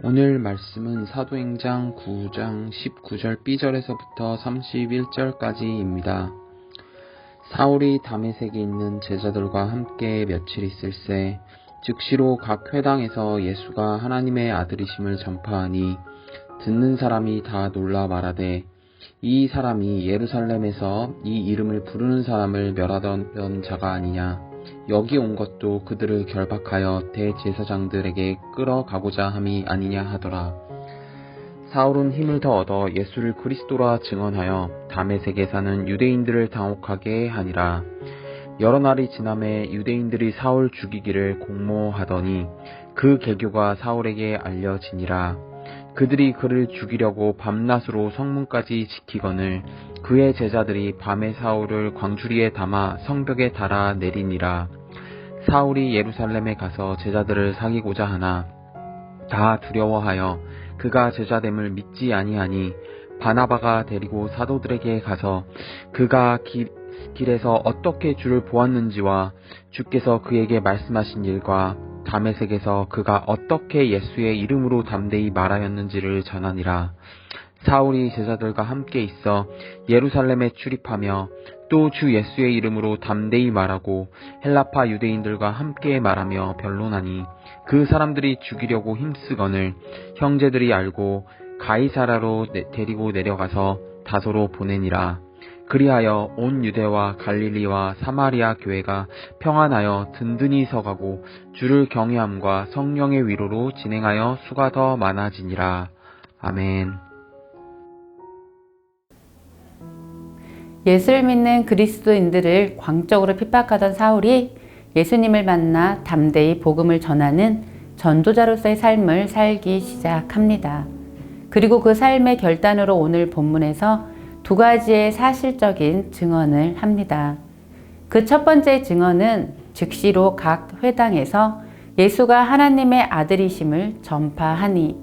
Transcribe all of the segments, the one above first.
오늘 말씀은 사도행전 9장 19절 B절에서부터 31절까지입니다. 사울이 다메섹에 있는 제자들과 함께 며칠 있을새 즉시로 각 회당에서 예수가 하나님의 아들이심을 전파하니 듣는 사람이 다 놀라 말하되 이 사람이 예루살렘에서 이 이름을 부르는 사람을 멸하던 자가 아니냐. 여기 온 것도 그들을 결박하여 대제사장들에게 끌어가고자 함이 아니냐 하더라. 사울은 힘을 더 얻어 예수를 그리스도라 증언하여 다메섹에 사는 유대인들을 당혹하게 하니라. 여러 날이 지남에 유대인들이 사울 죽이기를 공모하더니 그 계교가 사울에게 알려지니라. 그들이 그를 죽이려고 밤낮으로 성문까지 지키거늘 그의 제자들이 밤에 사울을 광주리에 담아 성벽에 달아 내리니라. 사울이 예루살렘에 가서 제자들을 사귀고자 하나 다 두려워하여 그가 제자됨을 믿지 아니하니 바나바가 데리고 사도들에게 가서 그가 길에서 어떻게 주를 보았는지와 주께서 그에게 말씀하신 일과 다메섹에서 그가 어떻게 예수의 이름으로 담대히 말하였는지를 전하니라. 사울이 제자들과 함께 있어 예루살렘에 출입하며 또 주 예수의 이름으로 담대히 말하고 헬라파 유대인들과 함께 말하며 변론하니 그 사람들이 죽이려고 힘쓰거늘 형제들이 알고 가이사라로 데리고 내려가서 다소로 보내니라. 그리하여 온 유대와 갈릴리와 사마리아 교회가 평안하여 든든히 서가고 주를 경외함과 성령의 위로로 진행하여 수가 더 많아지니라. 아멘. 예수를 믿는 그리스도인들을 광적으로 핍박하던 사울이 예수님을 만나 담대히 복음을 전하는 전도자로서의 삶을 살기 시작합니다. 그리고 그 삶의 결단으로 오늘 본문에서 두 가지의 사실적인 증언을 합니다. 그 첫 번째 증언은 즉시로 각 회당에서 예수가 하나님의 아들이심을 전파하니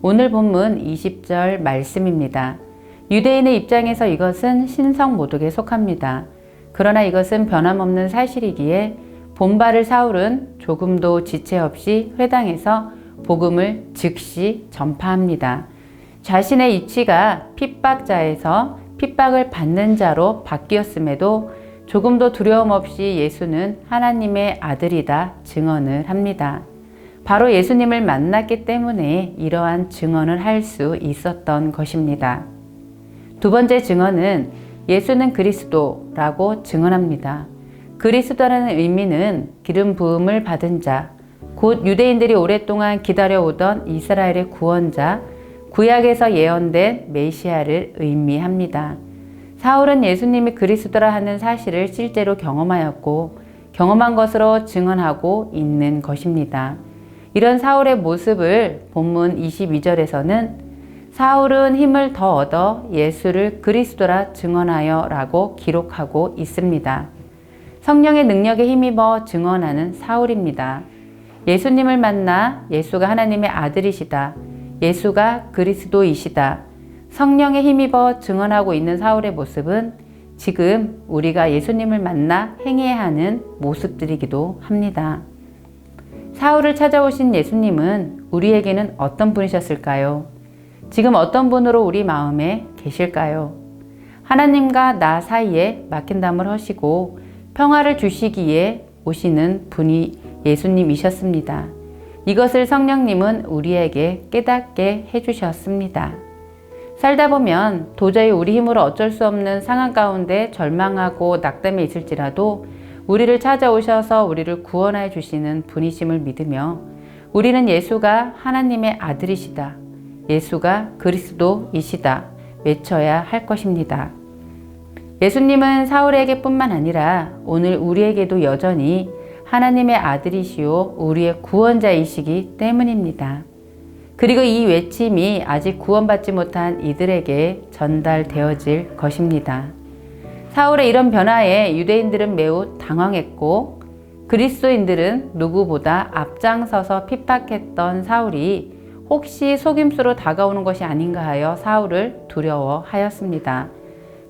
오늘 본문 20절 말씀입니다. 유대인의 입장에서 이것은 신성모독에 속합니다. 그러나 이것은 변함없는 사실이기에 본받을 사울은 조금도 지체 없이 회당에서 복음을 즉시 전파합니다. 자신의 이치가 핍박자에서 핍박을 받는 자로 바뀌었음에도 조금도 두려움 없이 예수는 하나님의 아들이다 증언을 합니다. 바로 예수님을 만났기 때문에 이러한 증언을 할 수 있었던 것입니다. 두 번째 증언은 예수는 그리스도라고 증언합니다. 그리스도라는 의미는 기름 부음을 받은 자, 곧 유대인들이 오랫동안 기다려오던 이스라엘의 구원자, 구약에서 예언된 메시아를 의미합니다. 사울은 예수님이 그리스도라 하는 사실을 실제로 경험하였고 경험한 것으로 증언하고 있는 것입니다. 이런 사울의 모습을 본문 22절에서는 사울은 힘을 더 얻어 예수를 그리스도라 증언하여 라고 기록하고 있습니다. 성령의 능력에 힘입어 증언하는 사울입니다. 예수님을 만나 예수가 하나님의 아들이시다. 예수가 그리스도이시다. 성령에 힘입어 증언하고 있는 사울의 모습은 지금 우리가 예수님을 만나 행해야 하는 모습들이기도 합니다. 사울을 찾아오신 예수님은 우리에게는 어떤 분이셨을까요? 지금 어떤 분으로 우리 마음에 계실까요? 하나님과 나 사이에 막힌담을 하시고 평화를 주시기에 오시는 분이 예수님이셨습니다. 이것을 성령님은 우리에게 깨닫게 해주셨습니다. 살다 보면 도저히 우리 힘으로 어쩔 수 없는 상황 가운데 절망하고 낙담해 있을지라도 우리를 찾아오셔서 우리를 구원하여 주시는 분이심을 믿으며 우리는 예수가 하나님의 아들이시다. 예수가 그리스도이시다. 외쳐야 할 것입니다. 예수님은 사울에게 뿐만 아니라 오늘 우리에게도 여전히 하나님의 아들이시오 우리의 구원자이시기 때문입니다. 그리고 이 외침이 아직 구원받지 못한 이들에게 전달되어질 것입니다. 사울의 이런 변화에 유대인들은 매우 당황했고 그리스도인들은 누구보다 앞장서서 핍박했던 사울이 혹시 속임수로 다가오는 것이 아닌가 하여 사울을 두려워하였습니다.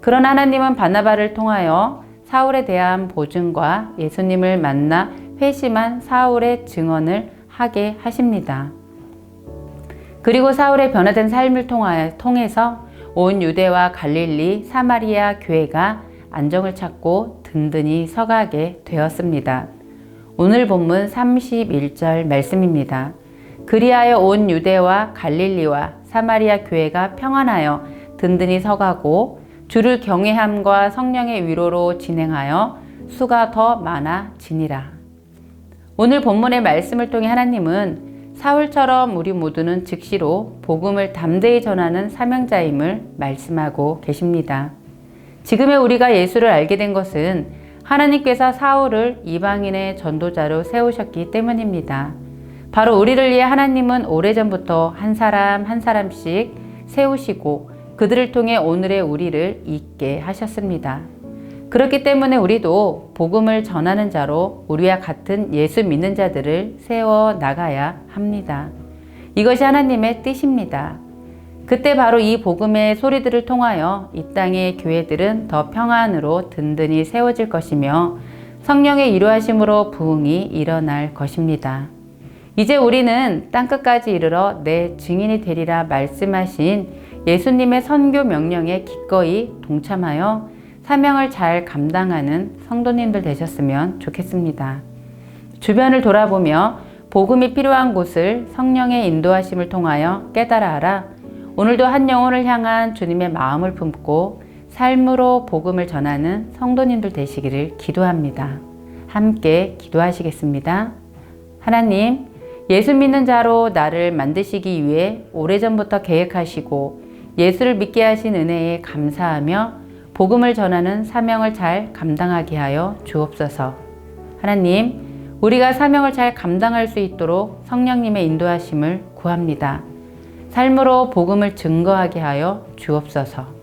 그러나 하나님은 바나바를 통하여 사울에 대한 보증과 예수님을 만나 회심한 사울의 증언을 하게 하십니다. 그리고 사울의 변화된 삶을 통해서 온 유대와 갈릴리, 사마리아 교회가 안정을 찾고 든든히 서가게 되었습니다. 오늘 본문 31절 말씀입니다. 그리하여 온 유대와 갈릴리와 사마리아 교회가 평안하여 든든히 서가고 주를 경외함과 성령의 위로로 진행하여 수가 더 많아지니라. 오늘 본문의 말씀을 통해 하나님은 사울처럼 우리 모두는 즉시로 복음을 담대히 전하는 사명자임을 말씀하고 계십니다. 지금의 우리가 예수를 알게 된 것은 하나님께서 사울을 이방인의 전도자로 세우셨기 때문입니다. 바로 우리를 위해 하나님은 오래전부터 한 사람 한 사람씩 세우시고 그들을 통해 오늘의 우리를 있게 하셨습니다. 그렇기 때문에 우리도 복음을 전하는 자로 우리와 같은 예수 믿는 자들을 세워 나가야 합니다. 이것이 하나님의 뜻입니다. 그때 바로 이 복음의 소리들을 통하여 이 땅의 교회들은 더 평안으로 든든히 세워질 것이며 성령의 이루하심으로 부흥이 일어날 것입니다. 이제 우리는 땅끝까지 이르러 내 증인이 되리라 말씀하신 예수님의 선교 명령에 기꺼이 동참하여 사명을 잘 감당하는 성도님들 되셨으면 좋겠습니다. 주변을 돌아보며 복음이 필요한 곳을 성령의 인도하심을 통하여 깨달아 알아 오늘도 한 영혼을 향한 주님의 마음을 품고 삶으로 복음을 전하는 성도님들 되시기를 기도합니다. 함께 기도하시겠습니다. 하나님, 예수 믿는 자로 나를 만드시기 위해 오래전부터 계획하시고 예수를 믿게 하신 은혜에 감사하며 복음을 전하는 사명을 잘 감당하게 하여 주옵소서. 하나님, 우리가 사명을 잘 감당할 수 있도록 성령님의 인도하심을 구합니다. 삶으로 복음을 증거하게 하여 주옵소서.